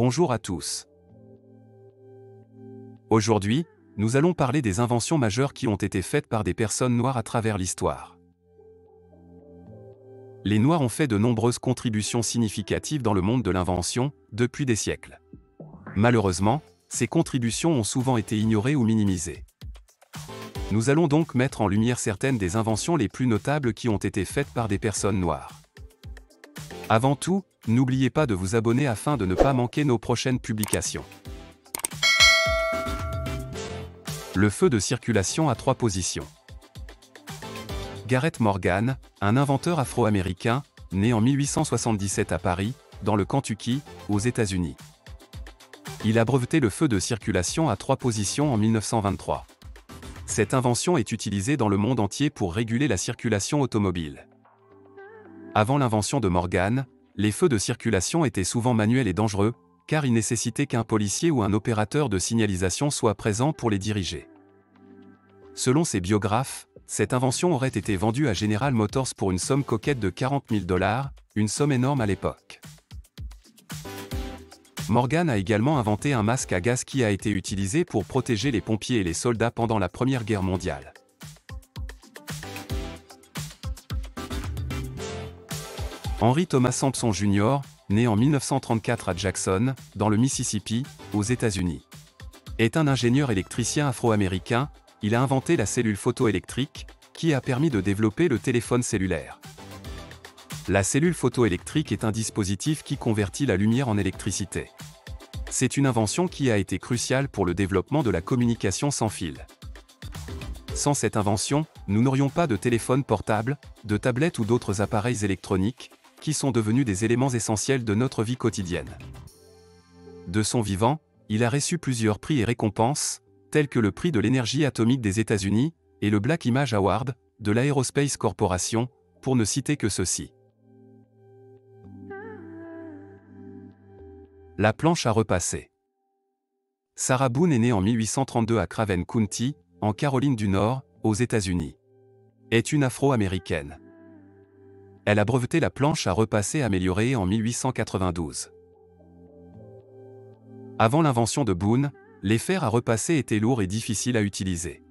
Bonjour à tous. Aujourd'hui, nous allons parler des inventions majeures qui ont été faites par des personnes noires à travers l'histoire. Les Noirs ont fait de nombreuses contributions significatives dans le monde de l'invention, depuis des siècles. Malheureusement, ces contributions ont souvent été ignorées ou minimisées. Nous allons donc mettre en lumière certaines des inventions les plus notables qui ont été faites par des personnes noires. Avant tout, n'oubliez pas de vous abonner afin de ne pas manquer nos prochaines publications. Le feu de circulation à 3 positions. Garrett Morgan, un inventeur afro-américain, né en 1877 à Paris, dans le Kentucky, aux États-Unis. Il a breveté le feu de circulation à 3 positions en 1923. Cette invention est utilisée dans le monde entier pour réguler la circulation automobile. Avant l'invention de Morgan, les feux de circulation étaient souvent manuels et dangereux, car il nécessitait qu'un policier ou un opérateur de signalisation soit présent pour les diriger. Selon ses biographes, cette invention aurait été vendue à General Motors pour une somme coquette de $40 000, une somme énorme à l'époque. Morgan a également inventé un masque à gaz qui a été utilisé pour protéger les pompiers et les soldats pendant la Première Guerre mondiale. Henry Thomas Sampson Jr., né en 1934 à Jackson, dans le Mississippi, aux États-Unis, est un ingénieur électricien afro-américain. Il a inventé la cellule photoélectrique, qui a permis de développer le téléphone cellulaire. La cellule photoélectrique est un dispositif qui convertit la lumière en électricité. C'est une invention qui a été cruciale pour le développement de la communication sans fil. Sans cette invention, nous n'aurions pas de téléphone portable, de tablettes ou d'autres appareils électroniques, qui sont devenus des éléments essentiels de notre vie quotidienne. De son vivant, il a reçu plusieurs prix et récompenses, tels que le prix de l'énergie atomique des États-Unis et le Black Image Award de l'Aerospace Corporation, pour ne citer que ceux-ci. La planche à repasser. Sarah Boone est née en 1832 à Craven County, en Caroline du Nord, aux États-Unis. Est une afro-américaine. Elle a breveté la planche à repasser améliorée en 1892. Avant l'invention de Boone, les fers à repasser étaient lourds et difficiles à utiliser.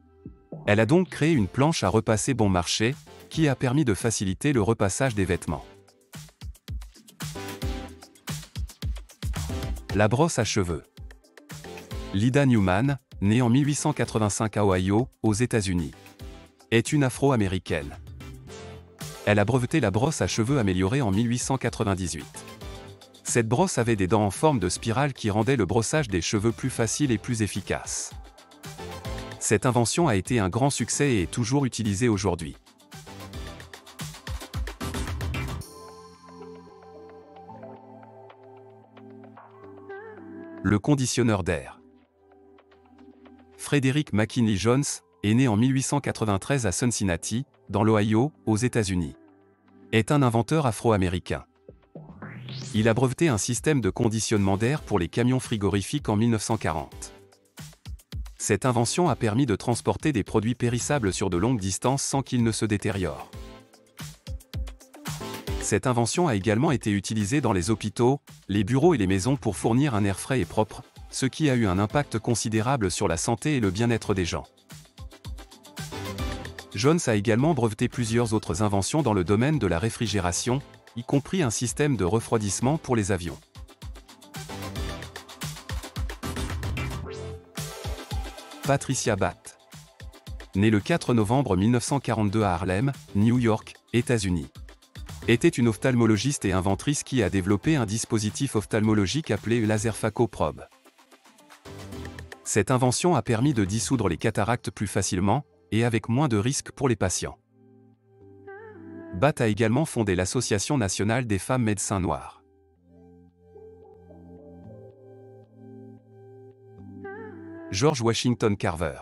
Elle a donc créé une planche à repasser bon marché, qui a permis de faciliter le repassage des vêtements. La brosse à cheveux. Lyda Newman, née en 1885 à Ohio, aux États-Unis, est une afro-américaine. Elle a breveté la brosse à cheveux améliorée en 1898. Cette brosse avait des dents en forme de spirale qui rendaient le brossage des cheveux plus facile et plus efficace. Cette invention a été un grand succès et est toujours utilisée aujourd'hui. Le conditionneur d'air. Frederick McKinley Jones est né en 1893 à Cincinnati, dans l'Ohio, aux États-Unis. Est un inventeur afro-américain. Il a breveté un système de conditionnement d'air pour les camions frigorifiques en 1940. Cette invention a permis de transporter des produits périssables sur de longues distances sans qu'ils ne se détériorent. Cette invention a également été utilisée dans les hôpitaux, les bureaux et les maisons pour fournir un air frais et propre, ce qui a eu un impact considérable sur la santé et le bien-être des gens. Jones a également breveté plusieurs autres inventions dans le domaine de la réfrigération, y compris un système de refroidissement pour les avions. Patricia Bath. Née le 4 novembre 1942 à Harlem, New York, États-Unis. Était une ophtalmologiste et inventrice qui a développé un dispositif ophtalmologique appelé laser phaco-probe. Cette invention a permis de dissoudre les cataractes plus facilement, et avec moins de risques pour les patients. Bath a également fondé l'Association nationale des femmes médecins noirs. George Washington Carver.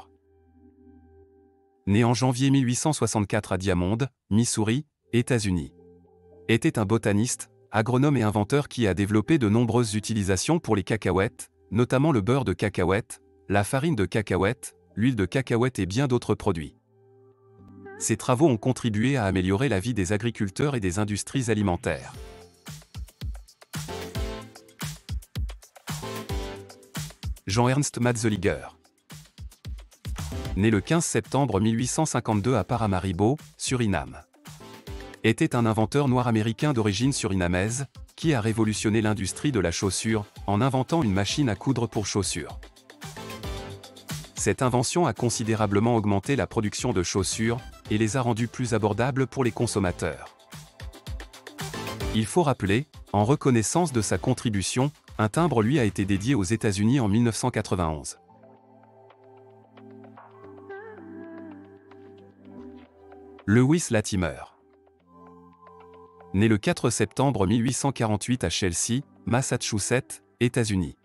Né en janvier 1864 à Diamond, Missouri, États-Unis. Était un botaniste, agronome et inventeur qui a développé de nombreuses utilisations pour les cacahuètes, notamment le beurre de cacahuète, la farine de cacahuète, l'huile de cacahuète et bien d'autres produits. Ces travaux ont contribué à améliorer la vie des agriculteurs et des industries alimentaires. Jean-Ernst Matzeliger. Né le 15 septembre 1852 à Paramaribo, Suriname. Était un inventeur noir américain d'origine surinamaise, qui a révolutionné l'industrie de la chaussure, en inventant une machine à coudre pour chaussures. Cette invention a considérablement augmenté la production de chaussures, et les a rendues plus abordables pour les consommateurs. Il faut rappeler, en reconnaissance de sa contribution, un timbre lui a été dédié aux États-Unis en 1991. Lewis Latimer. Né le 4 septembre 1848 à Chelsea, Massachusetts, États-Unis.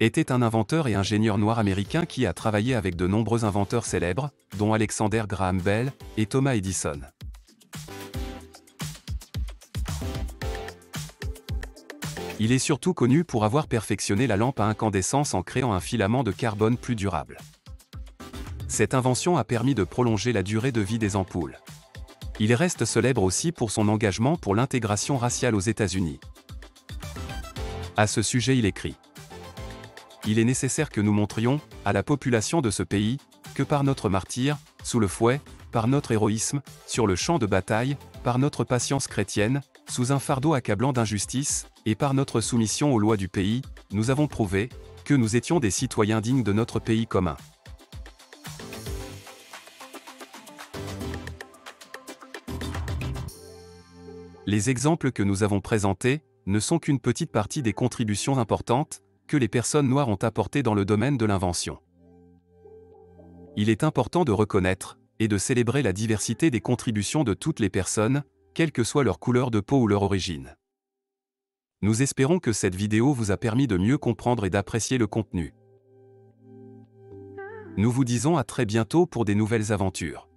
Était un inventeur et ingénieur noir américain qui a travaillé avec de nombreux inventeurs célèbres, dont Alexander Graham Bell et Thomas Edison. Il est surtout connu pour avoir perfectionné la lampe à incandescence en créant un filament de carbone plus durable. Cette invention a permis de prolonger la durée de vie des ampoules. Il reste célèbre aussi pour son engagement pour l'intégration raciale aux États-Unis. À ce sujet, il écrit : il est nécessaire que nous montrions, à la population de ce pays, que par notre martyre, sous le fouet, par notre héroïsme, sur le champ de bataille, par notre patience chrétienne, sous un fardeau accablant d'injustice, et par notre soumission aux lois du pays, nous avons prouvé que nous étions des citoyens dignes de notre pays commun. Les exemples que nous avons présentés ne sont qu'une petite partie des contributions importantes que les personnes noires ont apportées dans le domaine de l'invention. Il est important de reconnaître et de célébrer la diversité des contributions de toutes les personnes, quelle que soit leur couleur de peau ou leur origine. Nous espérons que cette vidéo vous a permis de mieux comprendre et d'apprécier le contenu. Nous vous disons à très bientôt pour des nouvelles aventures.